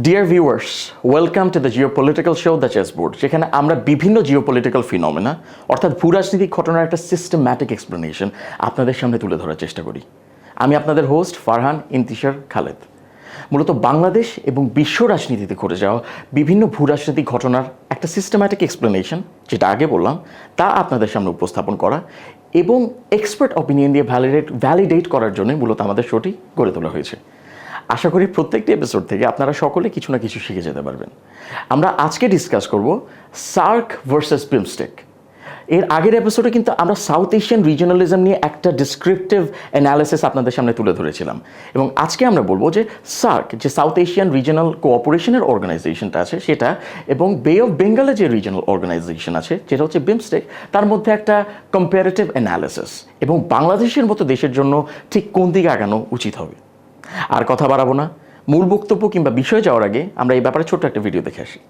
Dear viewers, welcome to the geopolitical show The Chessboard, যেখানে আমরা বিভিন্ন জিওপলিটিক্যাল ফিনোমেনা অর্থাৎ ভূরাজনৈতিক ঘটনার একটা সিস্টেম্যাটিক এক্সপ্লেনেশন আপনাদের সামনে তুলে ধরার চেষ্টা করি। আমি আপনাদের হোস্ট ফারহান ইন্তিশার খালেদ। মূলত বাংলাদেশ এবং বিশ্ব রাজনীতিতে ঘটে যাওয়া বিভিন্ন ভূরাজনৈতিক ঘটনার একটা সিস্টেম্যাটিক এক্সপ্লেনেশন, যেটা আগে বললাম, তা আপনাদের সামনে উপস্থাপন করা এবং এক্সপার্ট অপিনিয়ন দিয়ে ভ্যালিডেট করার জন্য মূলত আমাদের শোটি গড়ে তোলা হয়েছে। আশা করি প্রত্যেকটি এপিসোড থেকে আপনারা সকলে কিছু না কিছু শিখে যেতে পারবেন। আমরা আজকে ডিসকাস করব সার্ক ভার্সেস বিমস্টেক। এর আগের এপিসোডে কিন্তু আমরা সাউথ এশিয়ান রিজনালিজম নিয়ে একটা ডিসক্রিপটিভ অ্যানালিসিস আপনাদের সামনে তুলে ধরেছিলাম, এবং আজকে আমরা বলবো যে সার্ক, যে সাউথ এশিয়ান রিজনাল কোঅপারেশনের অর্গানাইজেশনটা আছে সেটা, এবং বে অফ বেঙ্গলের যে রিজনাল অর্গানাইজেশন আছে যেটা হচ্ছে বিমস্টেক, তার মধ্যে একটা কম্পারেটিভ অ্যানালিসিস, এবং বাংলাদেশের মতো দেশের জন্য ঠিক কোন দিকে আগানো উচিত হবে। আর কথা বাড়াবো না, মূল বক্তব্য কিংবা বিষয়ে যাওয়ার আগে আমরা এই ব্যাপারে ছোট্ট একটা ভিডিও দেখে আসি।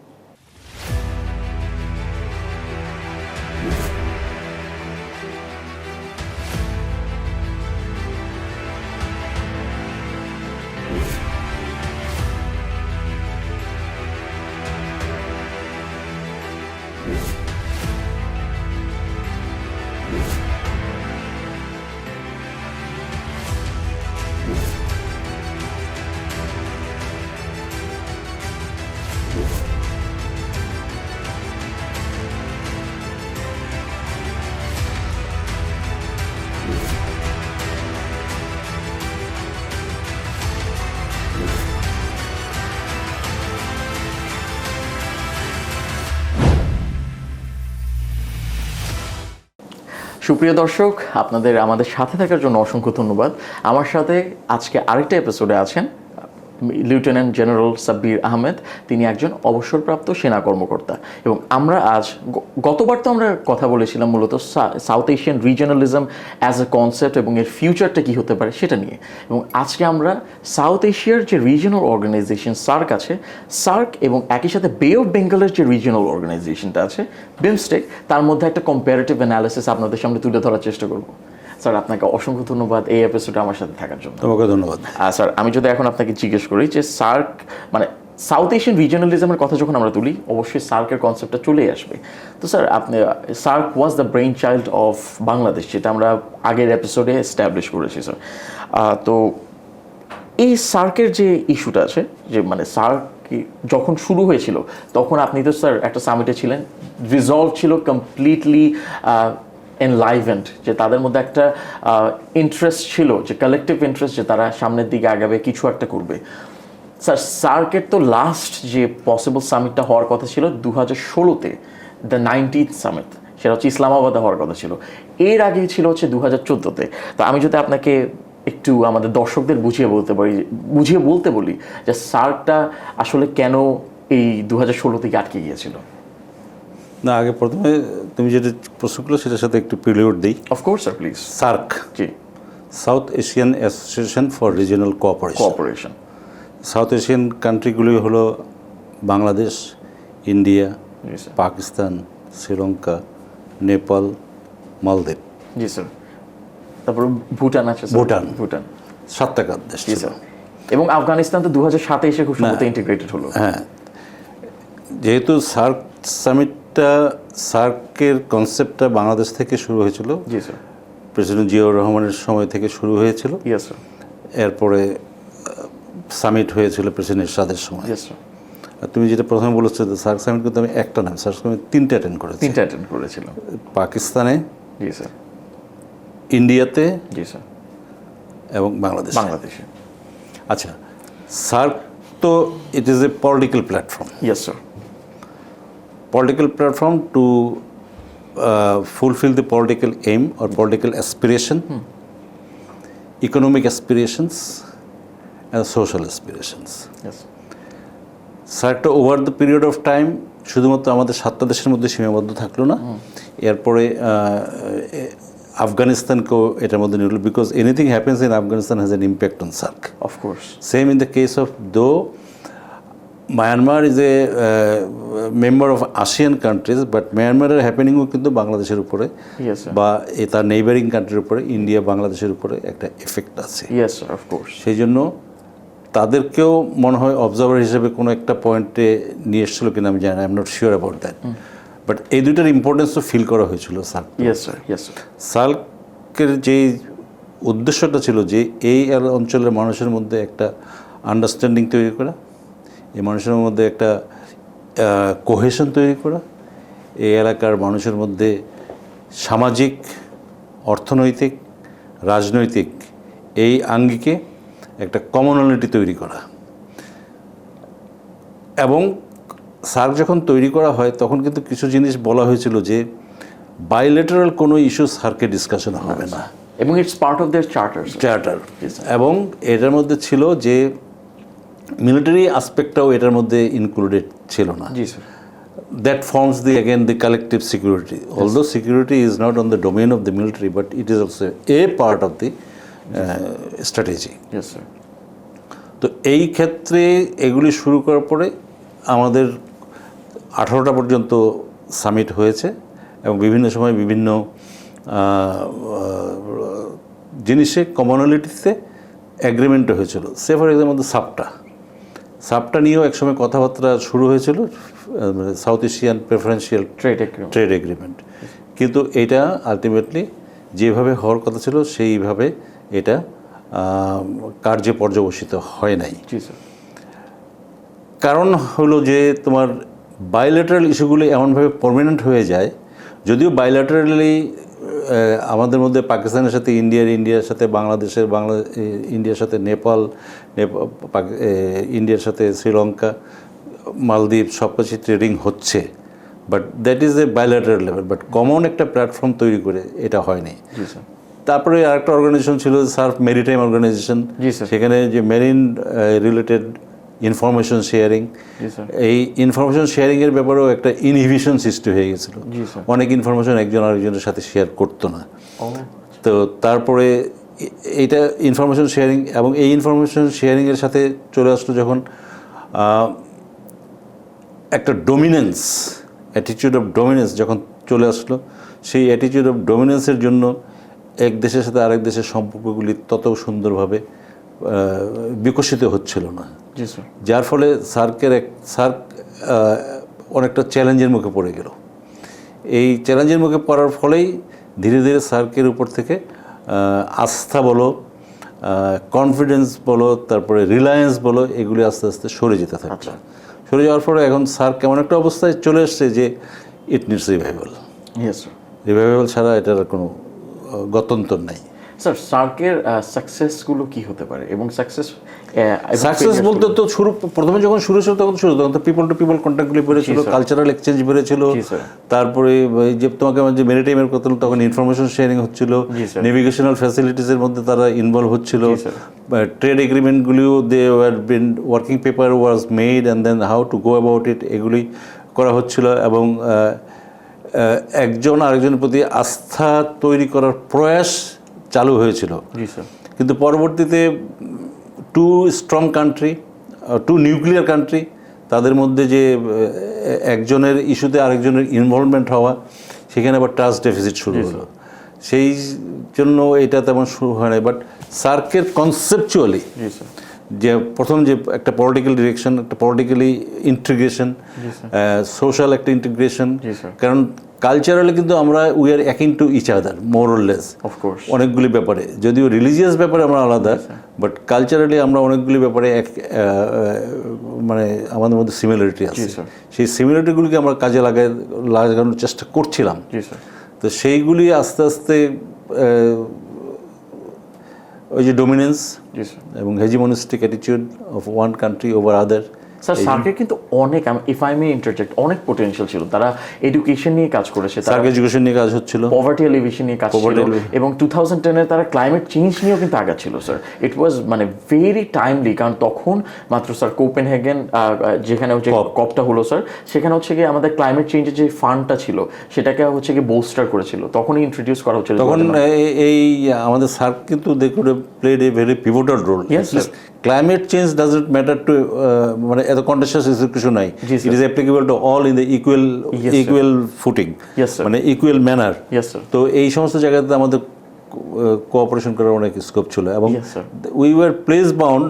সুপ্রিয় দর্শক, আপনাদের আমাদের সাথে থাকার জন্য অসংখ্য ধন্যবাদ। আমার সাথে আজকে আরেকটা এপিসোডে আছেন লেফটেন্যান্ট জেনারেল সাব্বির আহমেদ। তিনি একজন অবসরপ্রাপ্ত সেনা কর্মকর্তা, এবং আমরা আজ, গতবার তো আমরা কথা বলেছিলাম মূলত south Asian regionalism as a concept এবং এর ফিউচারটা কী হতে পারে সেটা নিয়ে, এবং আজকে আমরা সাউথ এশিয়ার যে রিজনাল অর্গানাইজেশন সার্ক আছে, সার্ক এবং একই সাথে বে অফ বেঙ্গলের যে রিজনাল অর্গানাইজেশনটা আছে বিমস্টেক, তার মধ্যে একটা কম্পারেটিভ অ্যানালিসিস আপনাদের সামনে তুলে ধরার চেষ্টা করব। স্যার, আপনাকে অসংখ্য ধন্যবাদ এই এপিসোডে আমার সাথে থাকার জন্য। তোমাকে ধন্যবাদ। স্যার, আমি যদি এখন আপনাকে জিজ্ঞেস করি যে সার্ক মানে সাউথ এশিয়ান রিজনালিজমের কথা যখন আমরা তুলি, অবশ্যই সার্কের কনসেপ্টটা চলেই আসবে। তো স্যার, আপনি SAARC was the brain child of Bangladesh, যেটা আমরা আগের এপিসোডে এস্টাবলিশ করেছি স্যার। তো এই সার্কের যে ইস্যুটা আছে, যে মানে সার্ক যখন শুরু হয়েছিল তখন আপনি তো স্যার একটা সামিটে ছিলেন, রিজলভ ছিল কমপ্লিটলি এনলাইভেন্ট, যে তাদের মধ্যে একটা ইন্টারেস্ট ছিল, যে কালেকটিভ ইন্টারেস্ট, যে তারা সামনের দিকে আগাবে, কিছু একটা করবে। স্যার, সার্কের তো লাস্ট যে পসিবল সামিটটা হওয়ার কথা ছিল 2016-তে, দ্য 19th সামিট, সেটা হচ্ছে ইসলামাবাদে হওয়ার কথা ছিল। এর আগে ছিল হচ্ছে 2014-তে। তো আমি যদি আপনাকে একটু আমাদের দর্শকদের বুঝিয়ে বলতে বলি যে সার্কটা আসলে কেন এই 2016 থেকে আটকে গিয়েছিল। না, আগে প্রথমে তুমি যেটা প্রশ্ন করলো সেটার সাথে একটু পিরিয়ড দিই। Of course sir, please. সার্ক, জি, south Asian association for regional cooperation. South Asian কান্ট্রিগুলি হলো বাংলাদেশ, ইন্ডিয়া, পাকিস্তান, শ্রীলঙ্কা, নেপাল, মালদ্বীপ। জি স্যার। তারপর ভুটান আছে। ভুটান 7টা দেশ। জি স্যার। এবং আফগানিস্তান তো 2007-এ এসে খুব সম্ভবত ইন্টিগ্রেটেড হলো। হ্যাঁ, যেহেতু সার্ক সামিটটা, সার্কের কনসেপ্টটা বাংলাদেশ থেকে শুরু হয়েছিল। জি স্যার। প্রেসিডেন্ট জিয়াউর রহমানের সময় থেকে শুরু হয়েছিল। Yes sir. এরপরে সামিট হয়েছিল প্রেসিডেন্ট এরশাদের সময়। Yes sir. তুমি যেটা প্রথমে বলেছো যে সার্ক সামিট, কিন্তু আমি একটা নাম, সার্ক সামিট 3টা অ্যাটেন্ড করেছিল। পাকিস্তানে, জি স্যার, ইন্ডিয়াতে, জি স্যার, এবং বাংলাদেশে। আচ্ছা, সার্ক তো ইট is a political platform. Yes sir. Political platform to fulfill the political aim or political aspiration, economic aspirations and social aspirations. Yes. সার্কটা over the period of time শুধুমাত্র আমাদের 7টা দেশের মধ্যে সীমাবদ্ধ থাকলো না, এরপরে আফগানিস্তানকেও এটার মধ্যে নিল, because anything happens in Afghanistan has an impact on SAARC. Of course. Same in the case of Myanmar is a member of ASEAN countries, but Myanmar-এর হ্যাপেনিংও কিন্তু বাংলাদেশের উপরে বা তার নেইবারিং কান্ট্রির উপরে, ইন্ডিয়া বাংলাদেশের উপরে একটা এফেক্ট আছে। Yes sir, of course. সেই জন্য তাদেরকেও মনে হয় অবজারভার হিসেবে কোনো একটা পয়েন্টে নিয়ে এসেছিল কিনা আমি জানি না, I am not sure about that, but এই দুইটার ইম্পর্টেন্সও ফিল করা হয়েছিল SAARC. Yes sir, yes sir. সার্কের যে উদ্দেশ্যটা ছিল যে এই অঞ্চলের মানুষের মধ্যে একটা আন্ডারস্ট্যান্ডিং তৈরি করা, এই মানুষের মধ্যে একটা কোহেশন তৈরি করা, এই এলাকার মানুষের মধ্যে সামাজিক, অর্থনৈতিক, রাজনৈতিক এই আঙ্গিকে একটা কমনলিটি তৈরি করা। এবং সার্ক যখন তৈরি করা হয় তখন কিন্তু কিছু জিনিস বলা হয়েছিল যে বাইলেটারাল কোনো ইস্যু সার্কে ডিসকাশন হবে না, এবং it's part of their charter. এবং এটার মধ্যে ছিল যে মিলিটারি আসপেক্টটাও এটার মধ্যে ইনক্লুডেড ছিল না। জি sir. That forms the collective security. Yes. Although security is not on the domain of the military, but it is also a part of the strategy. Yes, sir. তো এই ক্ষেত্রে এগুলি শুরু করার পরে আমাদের 18টা পর্যন্ত সামিট হয়েছে এবং বিভিন্ন সময় বিভিন্ন জিনিসে কমনলিটিতে অ্যাগ্রিমেন্টও হয়েছিল। সে ফর এক্সাম্পল সাপটা নিয়েও একসময় কথাবার্তা শুরু হয়েছিল, south Asian preferential trade agreement, কিন্তু এটা আলটিমেটলি যেভাবে হওয়ার কথা ছিল সেইভাবে এটা কার্যে পর্যবসিত হয় নাই। কারণ হলো যে তোমার বাইলেটারাল ইস্যুগুলি এমনভাবে পার্মানেন্ট হয়ে যায়, যদিও বাইলেটারালি আমাদের মধ্যে পাকিস্তানের সাথে ইন্ডিয়ার সাথে ইন্ডিয়ার সাথে নেপাল, ইন্ডিয়ার সাথে শ্রীলঙ্কা, মালদ্বীপ সব কিছু ট্রেডিং হচ্ছে, but that is a bilateral level, but common একটা প্ল্যাটফর্ম তৈরি করে এটা হয়নি। তারপরে আরেকটা অর্গানাইজেশন ছিল সার্ক মেরিটাইম অর্গানাইজেশন, সেখানে যে মেরিন রিলেটেড ইনফরমেশন শেয়ারিং, এই ইনফরমেশন শেয়ারিংয়ের ব্যাপারেও একটা ইনহিবিশন সৃষ্টি হয়ে গেছিলো, অনেক ইনফরমেশন একজন আরেকজনের সাথে শেয়ার করতো না। তো তারপরে এইটা ইনফরমেশন শেয়ারিং, এবং এই ইনফরমেশন শেয়ারিংয়ের সাথে চলে আসলো যখন একটা ডোমিনেন্স, অ্যাটিটিউড অফ ডোমিনেন্স যখন চলে আসলো, সেই অ্যাটিটিউড অফ ডোমিনেন্সের জন্য এক দেশের সাথে আরেক দেশের সম্পর্কগুলি তত সুন্দরভাবে বিকশিত হচ্ছিল না, যার ফলে সার্ক অনেকটা চ্যালেঞ্জের মুখে পড়ে গেল। এই চ্যালেঞ্জের মুখে পড়ার ফলেই ধীরে ধীরে সার্কের উপর থেকে আস্থা বলো, কনফিডেন্স বলো, তারপরে রিলায়েন্স বলো, এগুলি আস্তে আস্তে সরে যেতে থাকছে। সরে যাওয়ার পরে এখন সার্ক এমন একটা অবস্থায় চলে এসছে যে ইট নিডস রিভাইভাল। রিভাইভাল ছাড়া এটার কোনো গত্যন্তর নাই। স্যার, সার্কের সাকসেসগুলো কি হতে পারে? এবং সাকসেস বলতে তো প্রথমে যখন শুরু ছিল তখন তো পিপল টু পিপল কন্ট্যাক্টগুলি বেড়েছিল, কালচারাল এক্সচেঞ্জ বেড়েছিল, তারপরে যে তোমাকে আমার যে মেরিটাইমের কথা তখন ইনফরমেশন শেয়ারিং হচ্ছিল, নেভিগেশনাল ফ্যাসিলিটিসের মধ্যে তারা ইনভলভ হচ্ছিল, ট্রেড এগ্রিমেন্টগুলিও they were been working paper was made and then how to go about it, এগুলি করা হচ্ছিল, এবং একজন আরেকজনের প্রতি আস্থা তৈরি করার প্রয়াস চালু হয়েছিল। কিন্তু পরবর্তীতে two strong country, two nuclear country, তাদের মধ্যে যে একজনের ইস্যুতে আরেকজনের ইনভলভমেন্ট হওয়া, সেখানে আবার ট্রাস্ট ডেফিসিট শুরু হলো। সেই জন্য এটা তেমন শুরু হয় না। বাট সার্কের কনসেপচুয়ালি যে প্রথম যে একটা পলিটিক্যাল ডিরেকশন, একটা পলিটিক্যালি ইন্টিগ্রেশন, সোশ্যাল একটা ইন্টিগ্রেশন, কারণ কালচারালি কিন্তু আমরা we are akin to each other more or less, অনেকগুলি ব্যাপারে, যদিও রিলিজিয়াস ব্যাপারে আমরা আলাদা, বাট কালচারালি আমরা অনেকগুলি ব্যাপারে মানে আমাদের মধ্যে সিমিলারিটি আছে। সেই সিমিলারিটিগুলিকে আমরা কাজে লাগানোর চেষ্টা করছিলাম। তো সেইগুলি আস্তে আস্তে ওই যে ডোমিনেন্স এবং hegemonistic attitude of one country over other. Sir, সার্কের কিন্তু অনেক, ইফ আই মে ইন্টারজেক্ট, অনেক পোটেনশিয়াল ছিল। তারা এডুকেশন নিয়ে কাজ করেছে, সার্ক এডুকেশন নিয়ে কাজ হচ্ছিল, পভার্টি এলিভেশন নিয়ে কাজ ছিল, এবং 2010-এ তারা ক্লাইমেট চেঞ্জ নিয়েও কিন্তু আগাচ্ছিল। স্যার, ইট ওয়াজ মানে ভেরি টাইমলি, কারণ তখন মাত্র স্যার কোপেনহেগেন যেখানে হচ্ছে কপটা হলো স্যার, সেখানে হচ্ছে গিয়ে আমাদের ক্লাইমেট চেঞ্জের যে ফান্ডটা ছিল সেটাকে হচ্ছে গিয়ে বোস্টার করেছিল, তখনই ইন্ট্রোডিউস করা হচ্ছিল। তখন এই আমাদের সার্ক কিন্তু they could have played a very pivotal role. Climate change doesn't matter to মানে এত কন্টিনিউয়াস কিছু নাই, it is applicable to all in the equal footing, মানে ইকুয়াল ম্যানার। তো এই সমস্ত জায়গাতে আমাদের কোঅপারেশন করার অনেক স্কোপ ছিল এবং Yes, sir. We were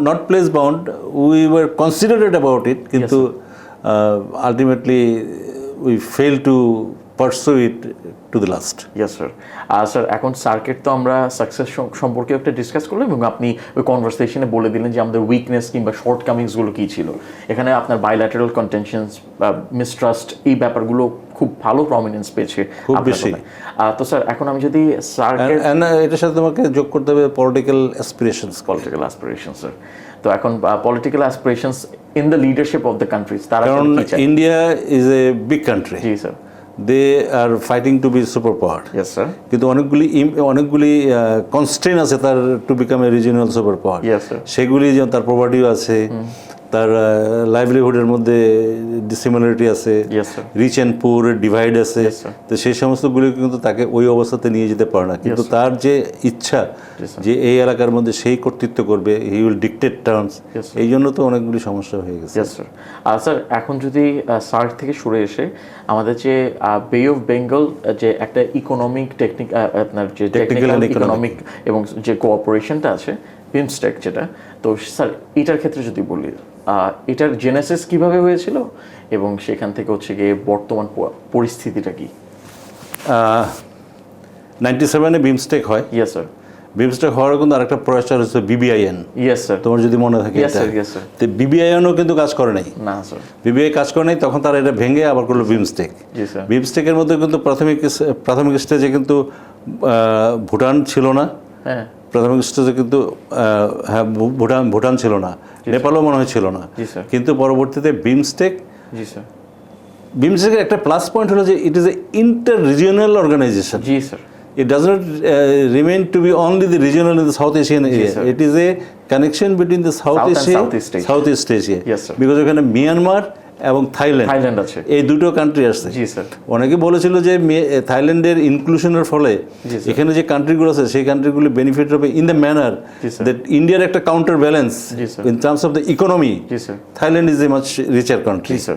not place bound, we were considered about it, কিন্তু ultimately we fail to pursue it to the last. Yes sir. Sir এখন সার্কিট তো আমরা সাকসেস সম্পর্কে একটা ডিসকাস করলাম এবং আপনি ওই কনভারসেশনে বলে দিলেন যে আমাদের উইকনেস কিংবা শর্ট কামিংসগুলো কী ছিল। এখানে আপনার বাইল্যাটারাল কন্টেনশনস বা মিসট্রাস্ট এই ব্যাপারগুলো খুব ভালো প্রমিনেন্স পেয়েছে খুব আপনার বেশি। কথায়। তো স্যার এখন আমি যদি সার্কিট এটার সাথে তোমাকে যোগ করতে হবে political aspirations. Political aspiration sir, তো এখন political aspirations in the leadership of the countries তারা কারণ কি চায়? India is a big country, জি sir. They are fighting to be super power, yes sir. কিন্তু অনেকগুলি কনস্ট্রেন আছে তার to become a regional super power. Yes sir. সেগুলি যেমন তার প্রপার্টিও আছে, তার লাইভলিহুডের মধ্যে ডিসিমিলারিটি আছে, ইয়েস স্যার। রিচ অ্যান্ড পুর ডিভাইড আছে। Yes, sir. তো সেই সমস্তগুলি কিন্তু তাকে ওই অবস্থাতে নিয়ে যেতে পারে না, কিন্তু তার যে ইচ্ছা sir. যে এই এলাকার মধ্যে সেই কর্তৃত্ব করবে, he will dictate terms, Yes, sir. এই জন্য তো অনেকগুলি সমস্যা হয়ে গেছে। Yes sir. স্যার এখন যদি সার্ক থেকে সরে এসে আমাদের যে বে অফ বেঙ্গল যে একটা ইকোনমিক টেকনিক আপনার যে টেকনিক্যাল and ইকোনমিক এবং যে কোঅপারেশনটা আছে বিমস্টেক যেটা, তো স্যার এটার ক্ষেত্রে যদি বলি এটার জেনেসিস কিভাবে হয়েছিল এবং সেখান থেকে হচ্ছে গিয়ে বর্তমান পরিস্থিতিটা কি? 97-এ বিমস্টেক হয়। Yes sir. বিমস্টেক হওয়ার কিন্তু আরেকটা প্রয়াস হচ্ছে বিবিআইএন, ইয়েস স্যার। তোমার যদি মনে থাকে। Yes sir. Yes sir. তো বিবিআইএনও কিন্তু কাজ করে নাই, না স্যার। বিবিআই কাজ করে নাই, তখন তারা এটা ভেঙে আবার করলো বিমস্টেক। জি স্যার। বিমস্টেকের মধ্যে কিন্তু প্রাথমিক স্টেজে কিন্তু ভুটান ছিল না, হ্যাঁ। প্রাথমিক স্টেজে কিন্তু হ্যাঁ ভুটান ছিল না, নেপালও মনে হয় ছিল না, জি স্যার। কিন্তু পরবর্তীতে বিমস্টেকের জি স্যার। একটা প্লাস পয়েন্ট হলো যে it is a inter regional organization. জি sir. It does not remain to be only the regional in the South Asian area. sir. It is a connection between the South and Asia, Southeast Asia. Southeast Asia. Yes, sir. Because ওখানে Myanmar এবং Thailand আছে। এই দুটো country আসছে। জি sir. অনেকে বলেছিল যে থাইল্যান্ডের ইনক্লুশনের ফলে জি, sir. এখানে যে কান্ট্রিগুলো আছে সেই কান্ট্রিগুলো বেনিফিট হবে ইন দ্য ম্যানার জি, sir. দ্যাট ইন্ডিয়ার একটা কাউন্টার ব্যালেন্স জি, sir. In terms of the economy. জি sir. Thailand is a much richer country, জি, sir.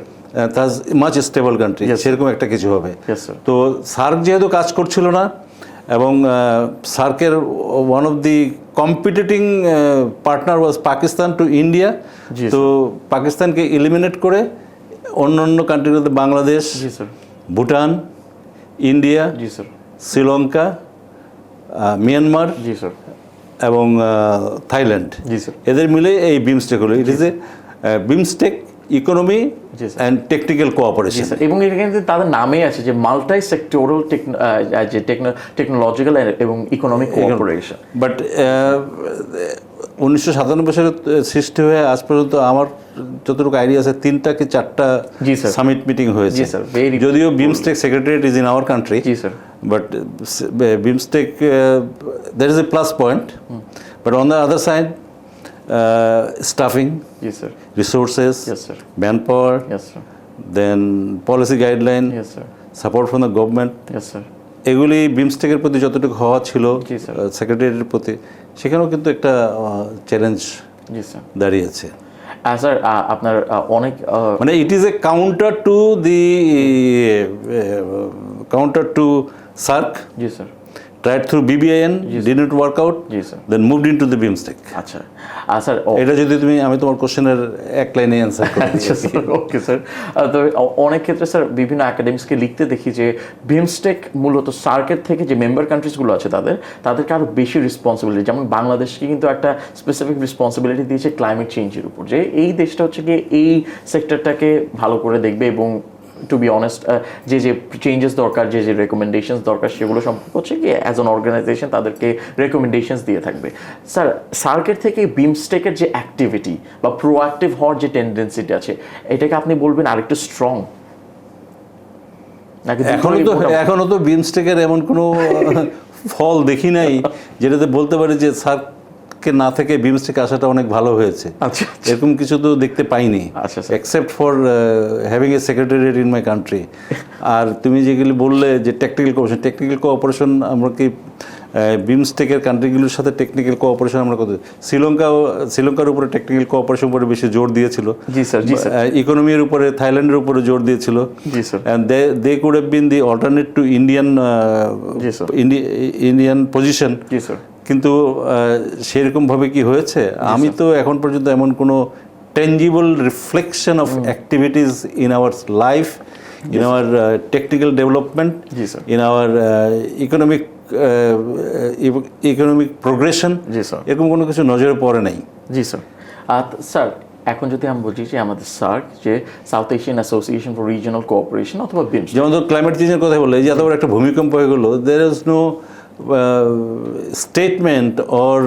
That's much stable country, Yes, sir. সেরকম একটা কিছু হবে। Yes, sir. তো সার্ক যেহেতু কাজ করছিল না এবং সার্কের one of the competing partner was Pakistan to India, জি, তো পাকিস্তানকে এলিমিনেট করে অন্যান্য কান্ট্রিগুলোতে বাংলাদেশ, জি স্যার। ভুটান, ইন্ডিয়া, জি স্যার। শ্রীলঙ্কা, মিয়ানমার জি স্যার। এবং থাইল্যান্ড, জি স্যার। এদের মিলে এই বিমস্টেক হলো। It is a BIMSTEC economy জি, sir. অ্যান্ড টেকনিক্যাল জি কোঅপারেশন। স্যার। এবং এটা কিন্তু তাদের নামেই আছে যে মাল্টি সেক্টরাল যে টেকনোলজিক্যাল এবং ইকোনমিক কোঅপারেশন। বাট 1997 সালে সৃষ্টি হয়ে আজ পর্যন্ত আমার যতটুকু আইডিয়া আছে 3টা কি 4টা জি, sir. সামিট মিটিং হয়েছে। জি, sir. Very যদিও BIMSTEC secretariat is in our country, জি sir. but BIMSTEC, there is a plus point, but on the other side, staffing, G sir. resources, Yes, sir. manpower, yes sir. then policy guideline, yes sir. support from the government, yes sir. এগুলি বিমস্টেকের প্রতি যতটুকু হওয়া ছিল জি, sir. সেক্রেটারিয়েটের প্রতি, সেখানেও কিন্তু একটা challenge জি স্যার। দাঁড়িয়েছে। স্যার আপনার অনেক মানে it is a counter to SAARC, জি sir. tried through BBIN, didn't work out, জি sir. then moved into the BIMSTEC. আচ্ছা স্যার। এটা যদি আমি তোমার কোশ্চেনের এক লাইনে অ্যান্সার করি। আচ্ছা স্যার, ওকে স্যার। তবে অনেক ক্ষেত্রে স্যার বিভিন্ন একাডেমিক্সকে লিখতে দেখি যে বিমস্টেক মূলত সার্কের থেকে যে মেম্বার কান্ট্রিজগুলো আছে তাদেরকে আরও বেশি রেসপন্সিবিলিটি, যেমন বাংলাদেশকে কিন্তু একটা স্পেসিফিক রেসপন্সিবিলিটি দিয়েছে ক্লাইমেট চেঞ্জের উপর, যে এই দেশটা হচ্ছে গিয়ে এই সেক্টরটাকে ভালো করে দেখবে এবং টু বি অনেস্ট যে চেঞ্জেস দরকার, যে রেকমেন্ডেশনস দরকার সেগুলো সম্পর্কে হচ্ছে কি অ্যাজ অ্যান অর্গানাইজেশন তাদেরকে রেকমেন্ডেশনস দিয়ে থাকবে। স্যার সার্কের থেকে বিমস্টেকের যে অ্যাক্টিভিটি বা প্রোঅ্যাক্টিভ হওয়ার যে টেন্ডেন্সিটা আছে এটাকে আপনি বলবেন আরেকটু স্ট্রং নাকি? এখনো তো বিমস্টেকের এমন কোনো ফল দেখি নাই যেটাতে বলতে পারি যে সার্ককে না থেকে বিমস্টেক আসাটা অনেক ভালো হয়েছে। আচ্ছা, এরকম কিছু তো দেখতে পাইনি, আচ্ছা, except for having a secretariat in my country. আর তুমি যেগুলি বললে যে টেকনিক্যাল কোঅপারেশন আমরা কি বিমস্টেকের কান্ট্রিগুলোর সাথে টেকনিক্যাল কোঅপারেশন আমরা করতে, শ্রীলঙ্কার উপরে টেকনিক্যাল কোঅপারেশন উপরে বেশি জোর দিয়েছিল, জি স্যার, জি স্যার, ইকোনমির উপরে থাইল্যান্ডের উপরে জোর দিয়েছিল, জি sir, and they could have been the alternate to জি স্যার, ইন্ডিয়ান পজিশন। জি স্যার, কিন্তু সেরকমভাবে কি হয়েছে? আমি তো এখন পর্যন্ত এমন কোনো tangible reflection of activities in our life, in our technical development, Yes, sir. in our economic progression, G sir, এরকম কোনো কিছু নজরে পড়ে নাই। জি স্যার। স্যার, এখন যদি আমি বলছি যে আমাদের সার্ক, যে south Asian association for regional cooperation অথবা বিমস, যেমন ধর ক্লাইমেট চেঞ্জের কথা বললে, এই যে এত বড় একটা ভূমিকম্প হয়ে গেলো, there is no statement or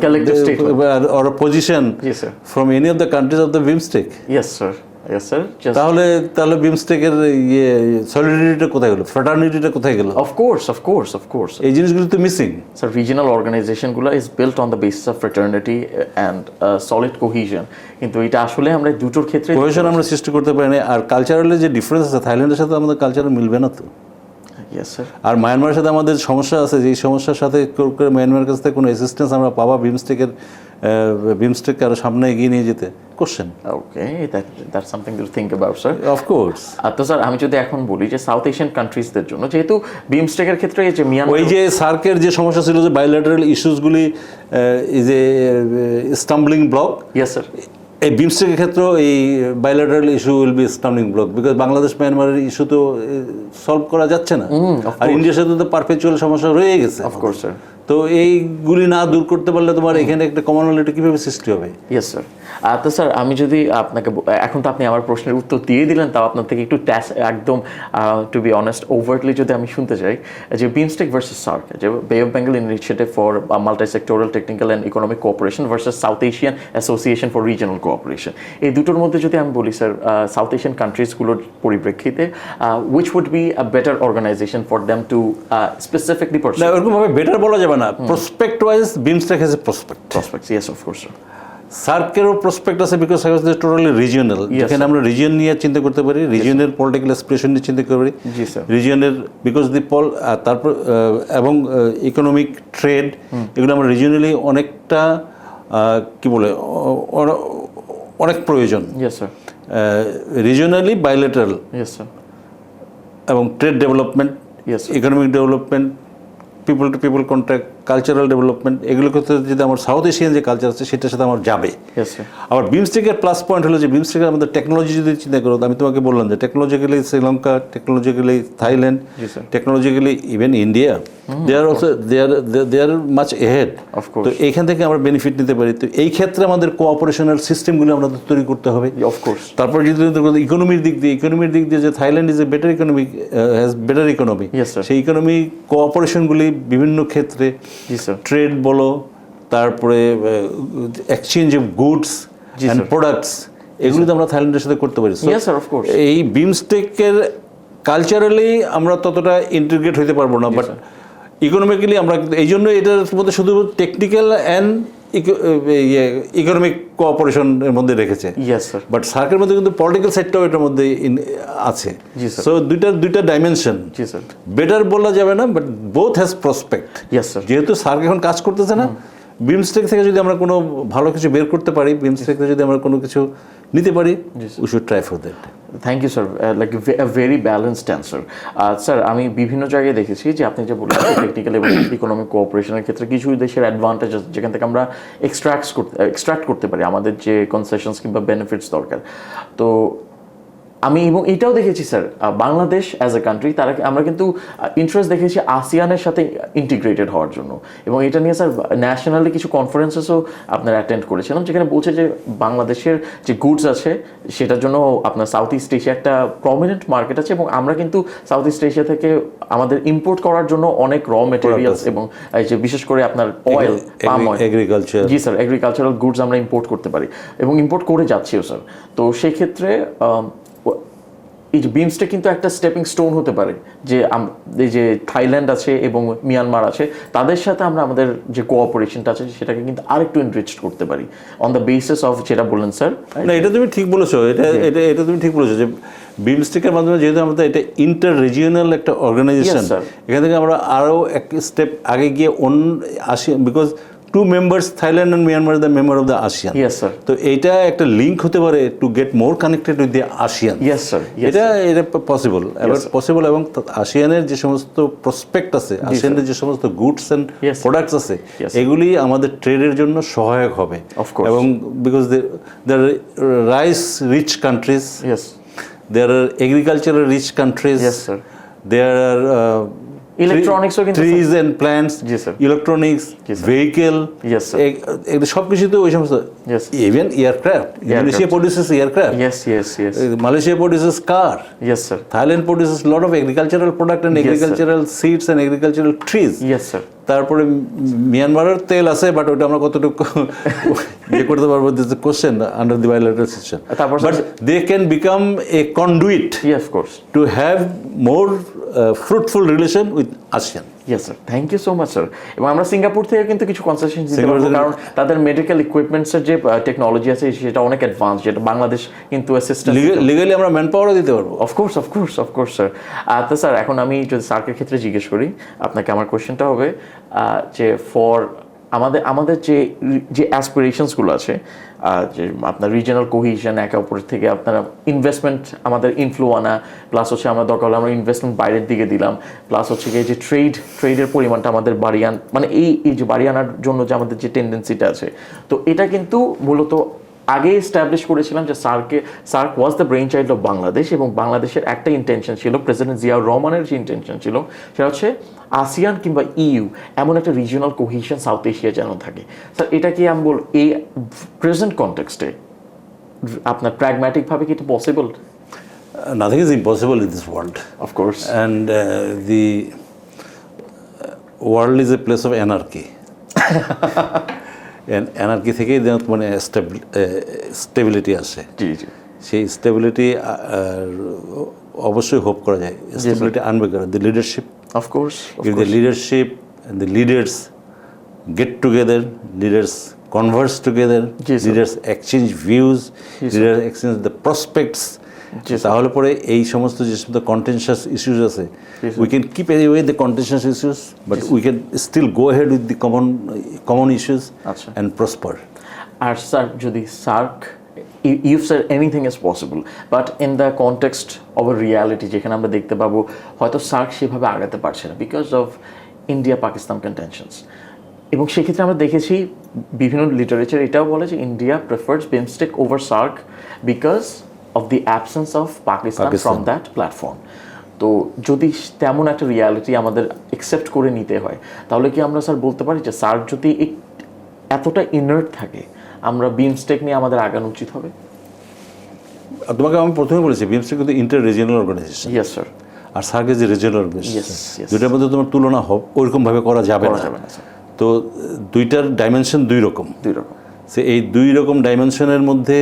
Collective statement. or a position Yes, sir. from any of the countries of the BIMSTEC. Yes sir, yes sir, just তাহলে বিমস্টেকের সলিডারিটিটা কোথায় গেল, ফ্রাটার্নিটিটা কোথায় গেল? অফ কোর্স এই জিনিসগুলো তো মিসিং। স্যার, রিজিওনাল অর্গানাইজেশনগুলো is built on the basis of fraternity and solid cohesion, কিন্তু এটা আসলে আমরা দুটোর ক্ষেত্রে কোহেশন আমরা সৃষ্টি করতে পারি না। আর কালচারালি যে ডিফারেন্স আছে, থাইল্যান্ডের সাথে আমাদের কালচার মিলবে না তো। ইয়েস স্যার, আর মায়ানমারের সাথে আমাদের সমস্যা আছে, যেই সমস্যার সাথে মায়ানমারের কাছ থেকে কোনো অ্যাসিস্ট্যান্স আমরা পাবা বিমস্টেককে আরও সামনে এগিয়ে নিয়ে যেতে, question. Okay, that's something to think about sir. Of course. তো স্যার, আমি যদি এখন বলি যে সাউথ এশিয়ান কান্ট্রিজদের জন্য, যেহেতু বিমস্টেকের ক্ষেত্রে এই যে মিয়ানমার, ওই যে সার্কের যে সমস্যা ছিল যে বাইলেটারাল ইস্যুসগুলি is a stumbling block, yes sir, এই বিমস্টেকের ক্ষেত্রেও এই bilateral issue will be stumbling block, because Bangladesh মায়ানমারের ইস্যু তো সলভ করা যাচ্ছে না, আর ইন্ডিয়ার সাথে তো পারপেচুয়াল সমস্যা রয়ে গেছে। Of course sir. তো এইগুলি না দূর করতে পারলে তোমার এখানে একটা কমনওয়েলথ কীভাবে সৃষ্টি হবে? Yes sir. তো স্যার, আমি যদি আপনাকে এখন তো আপনি আমার প্রশ্নের উত্তর দিয়ে দিলেন, তাও আপনার থেকে একটু একদম টু বি অনেস্ট ওভারটলি যদি আমি শুনতে চাই যে বিমস্টেক ভার্সেস সার্ক, যে বে of Bengal initiative for multi sectoral technical and economic cooperation versus south Asian association for regional cooperation, এই দুটোর মধ্যে যদি আমি বলি স্যার, সাউথ এশিয়ান কান্ট্রিজগুলোর পরিপ্রেক্ষিতে which would be a better organisation for them to specifically না, ওরকমভাবে বেটার বলা যাবে না। Prospect wise BIMSTEC has a prospect. Yes of course sir. সার্কেরও প্রসপেক্ট আছে, because SAARC is totally regional, যেখানে আমরা রিজিয়ন নিয়ে চিন্তা করতে পারি, রিজিয়নের পলিটিক্যাল এক্সপ্রেশন নিয়ে চিন্তা করতে পারি, জি স্যার, রিজিয়নের বিকজ দি তারপর এবং ইকোনমিক ট্রেড, এগুলো আমরা রিজিয়নালি অনেকটা কি বলে অনেক প্রয়োজন। Yes sir, regionally bilateral yes sir, এবং trade development, yes economic development, people to people contact, cultural development, এগুলো করতে যদি আমার সাউথ এশিয়ান যে কালচার আছে সেটার সাথে আমার যাবে। ইয়েস স্যার, আবার বিমস্টেকের প্লাস পয়েন্ট হলো যে বিমস্টেকের আমাদের টেকনোলজি যদি চিন্তা করো, আমি তোমাকে বললাম যে technologically Sri Lanka, technologically Thailand, technologically even India, they are also they are much ahead. তো এইখান থেকে আমরা বেনিফিট নিতে পারি। তো এই ক্ষেত্রে আমাদের কোঅপারেশনাল সিস্টেমগুলো আমাদের তৈরি করতে হবে। অফকোর্স। তারপর যদি ইকোনমির দিক দিয়ে যে Thailand is a better economy, has better economy, সেই ইকোনমি কোঅপারেশনগুলি বিভিন্ন ক্ষেত্রে, ট্রেড বলো, তারপরে exchange of goods and products, এগুলো তো আমরা থাইল্যান্ডের সাথে করতে পারি। এই বিমস্টেকের কালচারালি আমরা ততটা ইন্টিগ্রেট হইতে পারবো না, বাট ইকোনমিক্যালি আমরা, এই জন্য এটার মধ্যে শুধু টেকনিক্যাল অ্যান্ড ইকোনমিক কোঅপারেশনের মধ্যে রেখেছে। বাট সার্কের মধ্যে কিন্তু পলিটিক্যাল সাইডটাও এটার মধ্যে আছে। সো দুইটা ডাইমেনশন, বেটার বলা যাবে না, বাট বোথ হ্যাজ প্রসপেক্ট। যেহেতু সার্ক এখন কাজ করতেছে না, বিমস্টেক থেকে যদি আমরা কোনো ভালো কিছু বের করতে পারি, বিমস্টেক থেকে যদি আমরা কোনো কিছু নিতে পারি, we should try for that. Thank you sir, like a very balanced answer. Sir, আমি বিভিন্ন জায়গায় দেখেছি যে আপনি যে বললেন টেকনিক্যাল এবং ইকোনমিক কোঅপারেশনের ক্ষেত্রে কিছু দেশের অ্যাডভান্টেজ যেখান থেকে আমরা এক্সট্রাক্ট করতে পারি আমাদের যে কনসেশনস কিংবা বেনিফিটস দরকার। তো আমি এবং এটাও দেখেছি sir, Bangladesh as a country আমরা কিন্তু ইন্টারেস্ট দেখেছি আসিয়ানের সাথে ইন্টিগ্রেটেড হওয়ার জন্য, এবং এটা নিয়ে স্যার ন্যাশনালি কিছু কনফারেন্সেসও আপনার অ্যাটেন্ড করেছিলাম, যেখানে বলছে যে বাংলাদেশের যে গুডস আছে সেটার জন্য আপনার সাউথ ইস্ট এশিয়া একটা প্রমিনেন্ট মার্কেট আছে, এবং আমরা কিন্তু সাউথ ইস্ট এশিয়া থেকে আমাদের ইম্পোর্ট করার জন্য অনেক র মেটেরিয়ালস এবং এই যে বিশেষ করে আপনার অয়েল, পাম অয়েল, এগ্রিকালচার, জি স্যার, এগ্রিকালচারাল গুডস আমরা ইম্পোর্ট করতে পারি এবং ইম্পোর্ট করে যাচ্ছিও স্যার। তো সেই ক্ষেত্রে এই যে বিমস্টেক কিন্তু একটা স্টেপিং স্টোন হতে পারে, যে এই যে থাইল্যান্ড আছে এবং মিয়ানমার আছে, তাদের সাথে আমরা আমাদের যে কোঅপারেশনটা আছে সেটাকে কিন্তু আরেকটু এনরিচ করতে পারি অন দ্য বেসিস অফ যেটা বললেন স্যার। না, এটা তুমি ঠিক বলেছো, এটা তুমি ঠিক বলেছো যে বিমস্টেকের মাধ্যমে যেহেতু আমাদের এটা ইন্টার রিজিওনাল একটা অর্গানাইজেশন, Yes, sir. এখান থেকে আমরা আরও এক স্টেপ আগে গিয়ে ASEAN, because 2 members, Thailand and Myanmar, the member of the ASEAN. Yes, sir. তো এইটা একটা লিঙ্ক হতে পারে to get more connected with the ASEAN. Yes, sir. Yes, এটা পসিবল, এবার পসিবল, এবং ASEAনের যে সমস্ত প্রসপেক্ট আছে, ASEAনের যে সমস্ত goods and Yes, sir. Products আছে, Yes. এগুলি আমাদের ট্রেডের জন্য সহায়ক হবে। Of course. এবং because they are rice rich countries, Yes. there are agricultural rich countries. Yes, sir. There are Electronics ও কিন্তু, trees and plants, G, sir. electronics, G, sir. vehicle. Yes, sir. এগুলো সব কিছু তো ওই সমস্ত, Yes. even aircraft. Indonesia produces aircraft. Yes, yes, yes. Malaysia produces car. Yes, sir. Thailand produces a lot of agricultural product and Yes, sir. agricultural seeds and agricultural trees. Yes, sir. তারপরে মিয়ানমারের তেল আছে, but ওটা আমরা কতটুকু ইয়ে করতে পারবো, this the question under the bilateral system. তারপর but they can become a conduit Yes, of course. to have more fruitful relation with ASEAN. Yes, sir. Thank you so much, sir. এবং আমরা Singapore থেকে কিন্তু কিছু concession দিতে Singapore পারবো, থেকে- কারণ তাদের মেডিকেল ইকুইপমেন্টসের যে টেকনোলজি আছে সেটা অনেক অ্যাডভান্স, যেটা বাংলাদেশ কিন্তু অ্যাসিস্ট্যান্স। লিগালি আমরা ম্যান পাওয়ারও দিতে পারবো। Of course, of course, of course, sir. তো স্যার, এখন আমি যদি স্যারকে ক্ষেত্রে জিজ্ঞেস করি আপনাকে, আমার কোয়েশ্চেনটা হবে যে ফর আমাদের যে অ্যাসপিরেশনসগুলো আছে, যে আপনার রিজিয়নাল কোহিশন, একে অপরের থেকে আপনারা ইনভেস্টমেন্ট, আমাদের ইনফ্লো আনা, প্লাস হচ্ছে আমরা দরকার হলে আমরা ইনভেস্টমেন্ট বাইরের দিকে দিলাম, প্লাস হচ্ছে গিয়ে যে ট্রেডের পরিমাণটা আমাদের বাড়িয়ে মানে এই যে বাড়িয়ে আনার জন্য যে আমাদের যে টেন্ডেন্সিটা আছে, তো এটা কিন্তু মূলত আগে এস্টাবলিশ করেছিলাম যে SAARC was the brain child of Bangladesh, এবং বাংলাদেশের একটা ইন্টেনশন ছিল, প্রেসিডেন্ট জিয়াউর রহমানের যে ইন্টেনশন ছিল সেটা হচ্ছে আসিয়ান কিংবা ইউ এমন একটা রিজিওনাল কোহিশন সাউথ এশিয়া যেন থাকে। স্যার, এটা কি আমি বল এই প্রেজেন্ট কনটেক্সটে আপনার প্র্যাগম্যাটিকভাবে কি এটা possible? Nothing is impossible in this world. Of course. And the world is a place of anarchy. Anarchy থেকেই মানে স্টেবিলিটি আসে। জি, জি। সেই স্টেবিলিটি অবশ্যই হোপ করা যায়। স্টেবিলিটি আনবে কারা? দি leadership. Of course. If the leadership and the leaders get together, leaders converse together, Yes, sir. leaders exchange views, Yes, sir. leaders exchange the prospects, Yes, sir. তাহলে পরে এই সমস্ত যে সমস্ত কন্টেনশাস ইস্যুস আছে, Yes, sir. we can keep away the contentious issues, but we can still go ahead with the common issues আচ্ছা। and prosper. R sir, যদি SAARC, you've said anything is possible, but in the context of a reality যেখানে আমরা দেখতে পাবো হয়তো SAARC সেভাবে আগাতে পারছে না বিকজ অফ ইন্ডিয়া পাকিস্তান কন্টেনশনস, এবং সেক্ষেত্রে আমরা দেখেছি বিভিন্ন লিটারেচার এটাও বলে যে India prefers BIMSTEC over SAARC because of the absence of Pakistan from that platform. তো যদি তেমন একটা রিয়ালিটি আমাদের অ্যাকসেপ্ট করে নিতে হয়, তাহলে কি আমরা স্যার বলতে পারি যে সার্ক যদি এতটা ইনার্ট থাকে, আমরা বিমস্টেক নিয়ে আমাদের আগানো উচিত হবে? তোমাকে আমি প্রথমে বলেছি বিমস্টেক কিন্তু inter regional organization, yes sir. আর SAARC is regional Yes, organization. yes. দুটার মধ্যে তোমার তুলনা ওইরকমভাবে করা যাবে করা না। যাবে না, স্যার। তো দুইটার ডাইমেনশন দুই রকম। দুই রকম। সে এই দুই রকম ডাইমেনশনের মধ্যে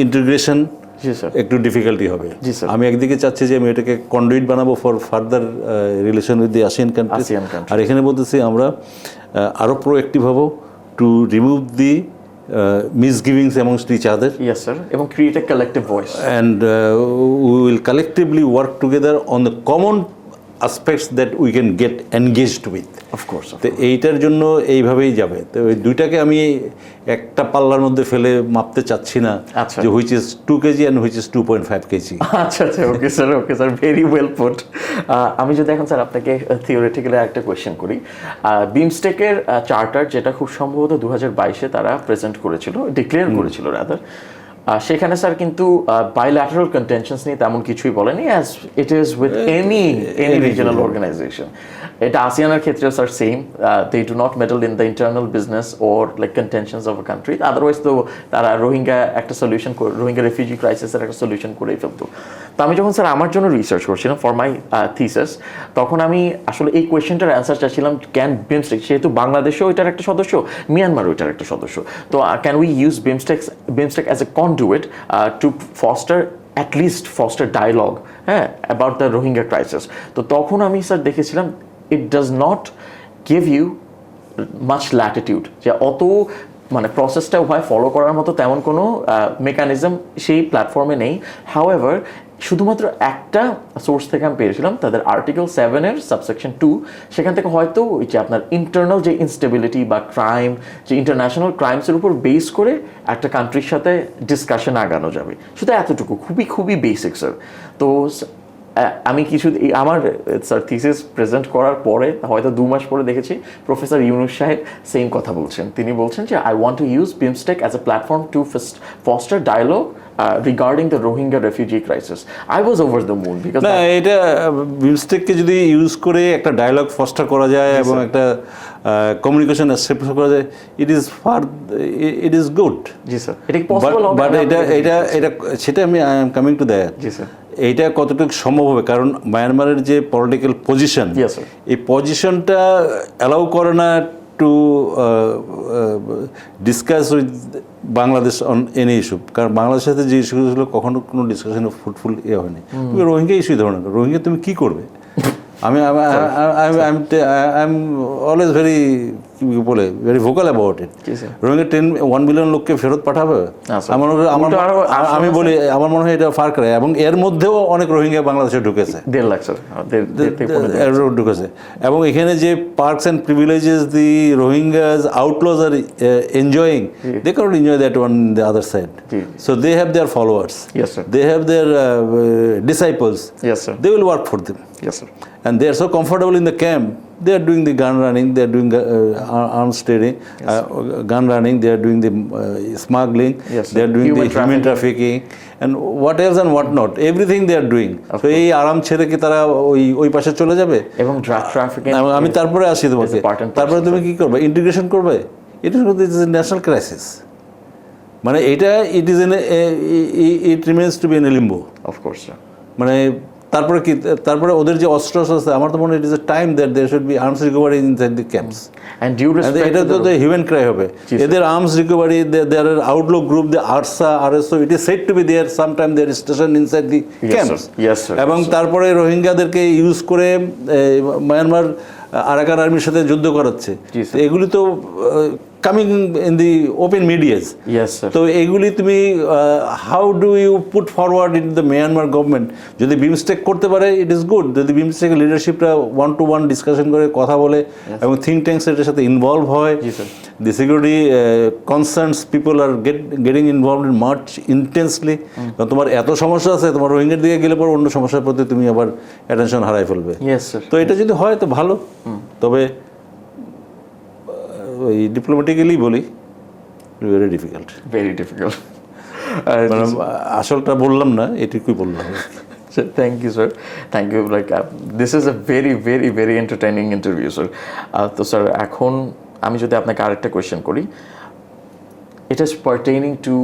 ইন্টিগ্রেশন জি স্যার। একটু ডিফিকাল্টি হবে। জি, স্যার। আমি একদিকে চাচ্ছি যে আমি এটাকে কন্ডুইট বানাবো for further relation with the ASEAN countries, ASEAN countries। আর এখানে বলতেছি আমরা আরও প্রোঅ্যাক্টিভ হব to remove the misgivings amongst each other, yes sir, এবং create a collective voice. and we will collectively work together on the common aspects that we can get engaged with. Of course. তো এইটার জন্য এইভাবেই যাবে। তো ওই দুইটাকে আমি একটা পাল্লার মধ্যে ফেলে মাপতে চাচ্ছি না আচ্ছা। যে which is 2 kg and which is 2.5 kg। আচ্ছা আচ্ছা, okay sir, okay sir, very well put. আমি যদি এখন স্যার আপনাকে থিওরিটিক্যালি একটা কোয়েশ্চেন করি, বিমস্টেকের চার্টার যেটা খুব সম্ভবত 2022-এ তারা প্রেজেন্ট করেছিল, ডিক্লেয়ার করেছিল রাদার, সেখানে স্যার কিন্তু বাইল্যাটারাল কন্টেনশনস নিয়ে তেমন কিছুই বলেনি, as it is with any regional organisation. এটা আসিয়ানের ক্ষেত্রে sir same, they do not meddle in the internal business or like contentions of a country, otherwise তো তারা রোহিঙ্গা রেফিউজি ক্রাইসিসের একটা সলিউশন করেই ফেলতো। তো আমি যখন স্যার আমার জন্য রিসার্চ করছিলাম ফর মাই থিসিস, তখন আমি আসলে এই কোয়েশ্চেনটার অ্যান্সার চাচ্ছিলাম, ক্যান বিমস্টেক, যেহেতু বাংলাদেশও এটার একটা সদস্য, মিয়ানমারও এটার একটা সদস্য, তো can we use BIMSTEC as A conduit to at least foster dialogue about the Rohingya crisis. তো তখন আমি স্যার দেখেছিলাম it does not give you much latitude, যে অত মানে প্রসেসটা উভয় ফলো করার মতো তেমন কোনো মেকানিজম সেই প্ল্যাটফর্মে নেই। হাউএভার শুধুমাত্র একটা সোর্স থেকে আমি পেয়েছিলাম, তাদের আর্টিকেল 7-এর সাবসেকশন 2, সেখান থেকে হয়তো ওই যে আপনার ইন্টারনাল যে ইনস্টেবিলিটি বা ক্রাইম, যে ইন্টারন্যাশনাল ক্রাইমসের উপর বেস করে একটা কান্ট্রির সাথে ডিসকাশন আগানো যাবে, শুধু এতটুকু, খুবই খুবই বেসিক স্যার। তো আমি কিছু আমার স্যার থিসিস প্রেজেন্ট করার পরে হয়তো 2 মাস পরে দেখেছি প্রফেসর ইউনুস সাহেব সেম কথা বলছেন। তিনি বলছেন যে I want to use BIMSTEC as a platform to foster dialogue regarding the Rohingya refugee crisis. I was over the moon because না, এটা বিমস্টেককে যদি ইউজ করে একটা ডায়ালগ ফস্টার করা যায় এবং একটা কমিউনিকেশন এস্টাবলিশ করা যায়, it is good. G sir, এটা কি পসিবল হবে? বাট এটা সেটা আমি I am coming to that. G sir, এইটা কতটুকু সম্ভব হবে, কারণ মায়ানমারের যে পলিটিক্যাল পজিশন, Yes, sir. এই পজিশনটা অ্যালাউ করে না to discuss with Bangladesh on any issue. কারণ বাংলাদেশের সাথে যে ইস্যুগুলো ছিল কখনো কোনো ডিসকাশনে ফ্রুটফুল হয়নি। তুমি রোহিঙ্গা ইস্যুই ধরো না, রোহিঙ্গা তুমি কী করবে? আমি always very vocal about it. Rohingya 1 billion লোককে ফেরত পাঠাবে? আমার মনে হয় এটা ফার করে, এবং এর মধ্যেও অনেক রোহিঙ্গা বাংলাদেশে ঢুকেছে, 1.5 লাখ স্যার ঢুকেছে। এবং এখানে যে perks and privileges the Rohingyas outlaws are enjoying, they can't enjoy that one in the other side. So they have their followers, they have their disciples, they will work for them. Yes, sir. And they are so comfortable in the camp. They are doing the gun running, they are doing arms trading, gun running, they are doing the smuggling, Yes, they are doing human the human trafficking, and what else and what not. Everything they are doing. So এই আরাম ছেড়ে কি তারা ওই পাশে চলে যাবে? এবং ড্রাগ ট্রাফিকিং, আমি তারপরে আসি তোমাকে, তারপরে তুমি কি করবে? ইন্টিগ্রেশন করবে? It is a national crisis. মানে এটা it remains to be in a limbo. Of course sir. মানে তারপরে ওদের যে অস্ত্র আছে, আমার তো মনে হয় it is a time that there should be arms recovery inside the camps. And due respect, এটা তো হিউম্যান ক্রাই হবে। এদের arms recovery, there are outlaw group, the ARSA, RSO, it is said to be there sometime their station inside the camps. এবং তারপরে রোহিঙ্গাদেরকে use করে Myanmar Arakan আর্মির সাথে যুদ্ধ করাচ্ছে। এগুলি তো coming in the open medias. তো এইগুলি তুমি how do you put forward in the Myanmar government? যদি বিমস্টেক করতে পারে ইট ইজ গুড, যদি বিমস্টেকের লিডারশিপটা 1-to-1 ডিসকাশন করে, কথা বলে, এবং থিঙ্ক ট্যাঙ্কস এটার সাথে ইনভলভ হয়, দি security concerns people are getting involve in much intensely. কারণ তোমার এত সমস্যা আছে, তোমার রোহিঙ্গার দিকে গেলে পর অন্য সমস্যার প্রতি তুমি আবার অ্যাটেনশন হারাই ফেলবে। তো এটা যদি হয় তো ভালো, তবে ওই ডিপ্লোম্যাটিক্যালি বলি ভেরি ডিফিকাল্ট, মানে আসলটা বললাম না, এটুকুই বললাম। Thank you sir, thank you. Like this is a very very very entertaining interview sir. তো স্যার, এখন আমি যদি আপনাকে আরেকটা কোয়েশ্চেন করি, it is pertaining to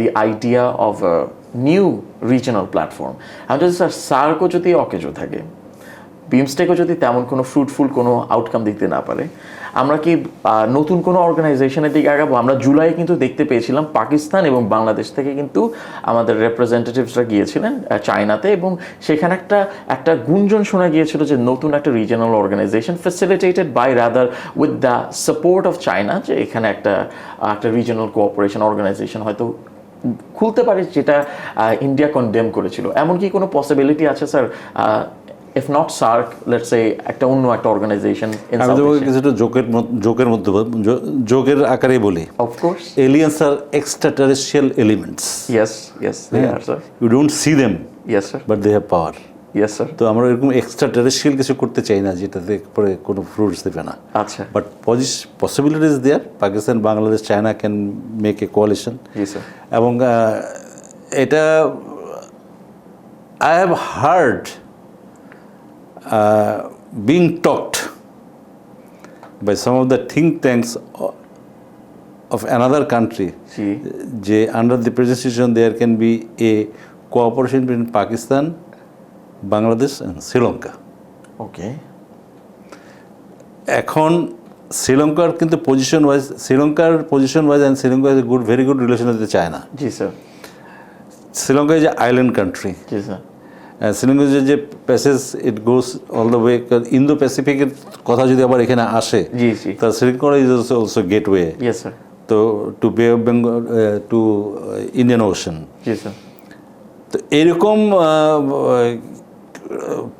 the idea of a new regional platform. আমি যদি সার্কও যদি অকেজো থাকে, বিমস্টেকও যদি তেমন কোনো ফ্রুটফুল কোনো আউটকাম দেখতে না পারে, আমরা কি নতুন কোনো অর্গানাইজেশনের দিকে আগাবো? আমরা জুলাই কিন্তু দেখতে পেয়েছিলাম পাকিস্তান এবং বাংলাদেশ থেকে কিন্তু আমাদের রিপ্রেজেন্টেটিভসরা গিয়েছিলেন চায়নাতে, এবং সেখানে একটা গুঞ্জন শোনা গিয়েছিল যে নতুন একটা regional organization facilitated by rather with the support of China, যে এখানে একটা রিজিয়নাল কোঅপারেশন অর্গানাইজেশন হয়তো খুলতে পারে, যেটা ইন্ডিয়া কনডেম করেছিল। এমন কি কোনো পসিবিলিটি আছে sir? If not SAARC, let's say একটা অন্য একটা অর্গানাইজেশন। আমি তোমাকে কিছুটা জোকের আকারে বলি। Of course. Aliens are extraterrestrial elements. Yes, they are, sir. You don't see them. Yes, sir. But they have power. Yes, sir. তো আমরা এরকম এক্সট্রাটেরেস্ট্রিয়াল কিছু করতে চাই না যেটাতে পরে কোনো ফ্রুটস দেবে না। আচ্ছা। But possibilities there. Pakistan, Bangladesh, China can make a coalition. Yes, sir. এবং এটা I have heard being talked by some of the think tanks of another country, যে under the present situation there can be a cooperation between Pakistan, Bangladesh and Sri Lanka. Okay. এখন শ্রীলঙ্কার কিন্তু position wise and Sri Lanka has a very good relation with China. জি sir. Sri Lanka is an island country. জি sir. শ্রীলঙ্কার যে passage it goes all the way, Indo প্যাসিফিকের কথা যদি আবার এখানে আসে, জি জি, তা Sri Lanka is also gateway. Yes sir. তো to Bay of Bengal to Indian Ocean. জি স্যার। তো এরকম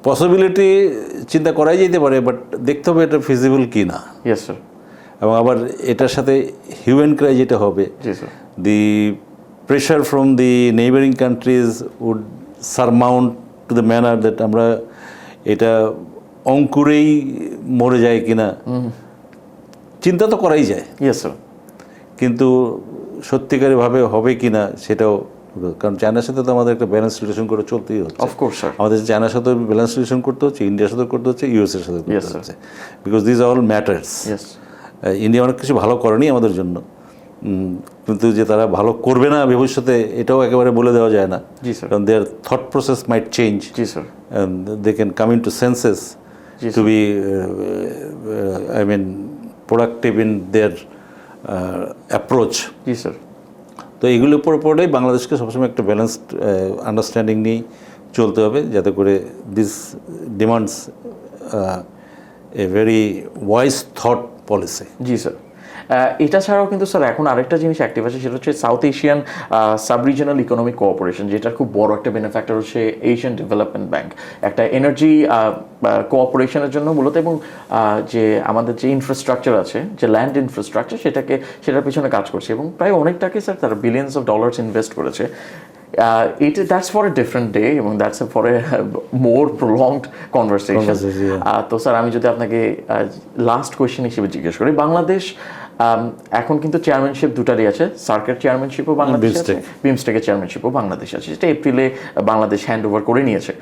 পসিবিলিটি চিন্তা করাই যেতে পারে, বাট দেখতে হবে এটা ফিজিবল কি না। Yes sir. এবং আবার এটার সাথে হিউম্যান ক্রাই যেটা হবে, জি sir. The pressure from the neighbouring countries would surmount to the manner that আমরা এটা অঙ্কুরেই মরে যায় কিনা, চিন্তা তো করাই যায়, ইয়েস স্যার। কিন্তু সত্যিকারভাবে হবে কিনা সেটাও, কারণ চায়নার সাথে তো আমাদের একটা ব্যালেন্স রিলেশন করে চলতেই হচ্ছে। Of course sir. আমাদের চায়নার সাথে ব্যালেন্স রিলেশন করতে হচ্ছে, ইন্ডিয়ার সাথে করতে হচ্ছে, ইউএসের সাথে Yes, করতে sir. হচ্ছে, because this all matters. Yes. India অনেক কিছু ভালো করেনি আমাদের জন্য, কিন্তু যে তারা ভালো করবে না ভবিষ্যতে এটাও একেবারে বলে দেওয়া যায় না। জি স্যার। কারণ their thought process might change, জি sir. and they can come into senses Yes, to sir. be I mean productive in their approach. G sir. তো এগুলোর উপর পড়েই বাংলাদেশকে সবসময় একটা ব্যালেন্সড আন্ডারস্ট্যান্ডিং নিয়ে চলতে হবে, যাতে করে this demands a very wise thought policy. G sir. এটা ছাড়াও কিন্তু স্যার এখন আরেকটা জিনিস অ্যাক্টিভ আছে, সেটা হচ্ছে south Asian sub regional economic cooperation, যেটার খুব বড় একটা বেনিফ্যাক্টর হচ্ছে এশিয়ান ডেভেলপমেন্ট ব্যাংক, একটা এনার্জি কোঅপারেশনের জন্য মূলত, এবং যে আমাদের যে ইনফ্রাস্ট্রাকচার আছে, যে ল্যান্ড ইনফ্রাস্ট্রাকচার, সেটার পিছনে কাজ করছে, এবং প্রায় অনেকটাকে স্যার তারা বিলিয়ন্স অফ ডলার্স ইনভেস্ট করেছে। That's for a different day, এবং that's for a more prolonged conversation. তো স্যার আমি যদি আপনাকে লাস্ট কোয়েশ্চেন হিসেবে জিজ্ঞেস করি, বাংলাদেশ এখন কিন্তু চেয়ারম্যানশিপ দুটারই আছে, সার্কের চেয়ারম্যানশিপও বাংলাদেশ আছে, বিমস্টেকের চেয়ারম্যানশিপও বাংলাদেশ আছে, যেটা এপ্রিলে বাংলাদেশ হ্যান্ড ওভার করে নিয়েছে।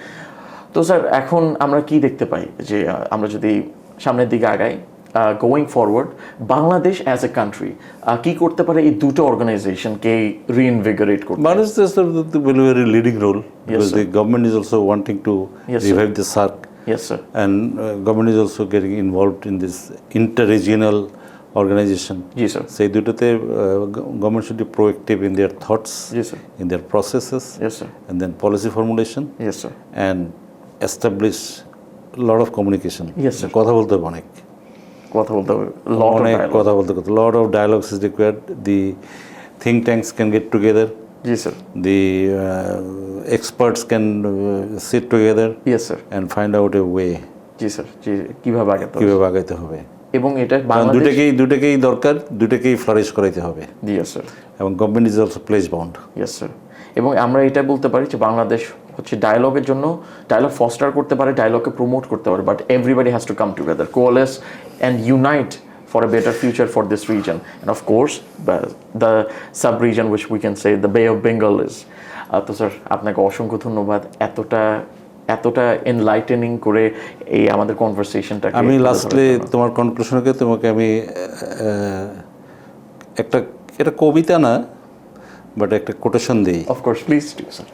তো স্যার এখন আমরা কি দেখতে পাই, যে আমরা যদি সামনের দিকে আগাই, going forward Bangladesh as a country কি করতে পারে এই দুটো অর্গানাইজেশনকে রিইনভিগোরেট করতে? Bangladesh has the very leading role, because sir. the government is also wanting to Yes, sir. revive the SARC, Yes, sir. and government is also getting involved in this inter-regional organization. G sir. সেই দুটোতে government should be proactive in their thoughts, G sir. in their processes, Yes, sir. and then policy formulation, Yes, sir. and establish a lot of communication. Yes, sir. কথা বলতে হবে অনেক, কথা বলতে হবে, lot of অনেক ডায়ালগ। কথা বলতে হবে, lot of dialogues is required. The think tanks can get together, জি sir. the experts can sit together yes sir. and find out a way জি স্যার। জি, কিভাবে আগাতে হবে, কিভাবে আগাইতে হবে, এবং এটা কারণ বাংলাদেশ। দুটাকেই দরকার, দুটাকেই ফ্লারিশ করাইতে হবে, জি স্যার। এবং government is also plays bound. Yes sir. এবং আমরা এটা বলতে পারি যে বাংলাদেশ হচ্ছে ডায়ালগের জন্য, ডায়ালগ ফস্টার করতে পারে, ডায়ালগকে প্রমোট করতে পারে, but everybody has to come together, coalesce and unite for a better future for this region, and of course the sub-region which we can say the Bay of Bengal is. তো sir আপনাকে অসংখ্য ধন্যবাদ এতটা enlightening করে এই আমাদের কনভারসেশনটাকে। আমি lastly তোমার কনক্লুশনকে তোমাকে আমি একটা, এটা কবিতা না বাট একটা কোটেশন দিই। Of course, please do sir.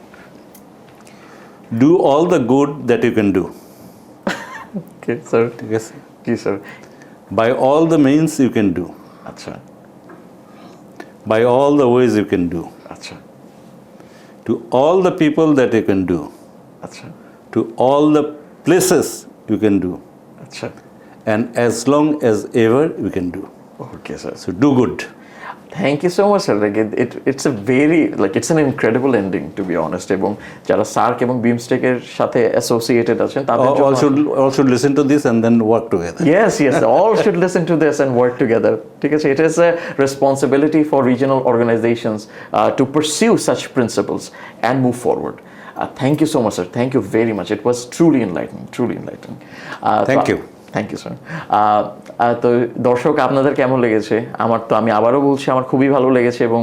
Do all the good that you can do. Okay sir. ঠিক আছে। জি sir. By all the means you can do, আচ্ছা। by all the ways you can do, আচ্ছা। to all the people that you can do, আচ্ছা। to all the places you can do, আচ্ছা। and as long as ever you can do. Okay sir. So do good. Thank you so much sir. It's a very it's an incredible ending to be honest, এবং যারা SAARC এবং বিমস্টেকের সাথে associated আছেন তাদের All should listen to this and then work together. Yes, all should listen to this and work together. ঠিক আছে, it is a responsibility for regional organizations to pursue such principles and move forward. Thank you so much, sir. Thank you very much. It was truly enlightening. Thank you. Thank you sir. তো দর্শক আপনাদের কেমন লেগেছে? আমি আবারও বলছি, আমার খুবই ভালো লেগেছে, এবং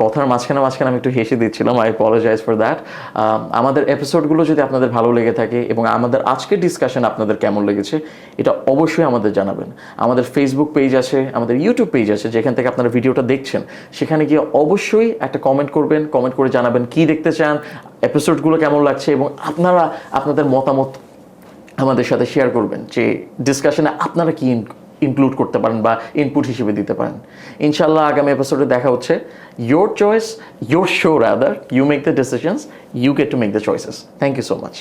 কথার মাঝখানে আমি একটু হেসে দিচ্ছিলাম, আই অ্যাপোলোজাইজ ফর দ্যাট। আমাদের এপিসোডগুলো যদি আপনাদের ভালো লেগে থাকে এবং আমাদের আজকের ডিসকাশন আপনাদের কেমন লেগেছে, এটা অবশ্যই আমাদের জানাবেন। আমাদের ফেসবুক পেজ আছে, আমাদের ইউটিউব পেজ আছে, যেখান থেকে আপনারা ভিডিওটা দেখছেন, সেখানে গিয়ে অবশ্যই একটা কমেন্ট করবেন, কমেন্ট করে জানাবেন কি দেখতে চান, এপিসোডগুলো কেমন লাগছে, এবং আপনারা আপনাদের মতামত আমাদের সাথে শেয়ার করবেন, যে ডিসকাশনে আপনারা কি ইনক্লুড করতে পারেন বা ইনপুট হিসেবে দিতে পারেন। ইনশাল্লাহ আগামী এপিসোডে দেখা হচ্ছে। Your choice, your show rather, you make the decisions, you get to make the choices. Thank you so much.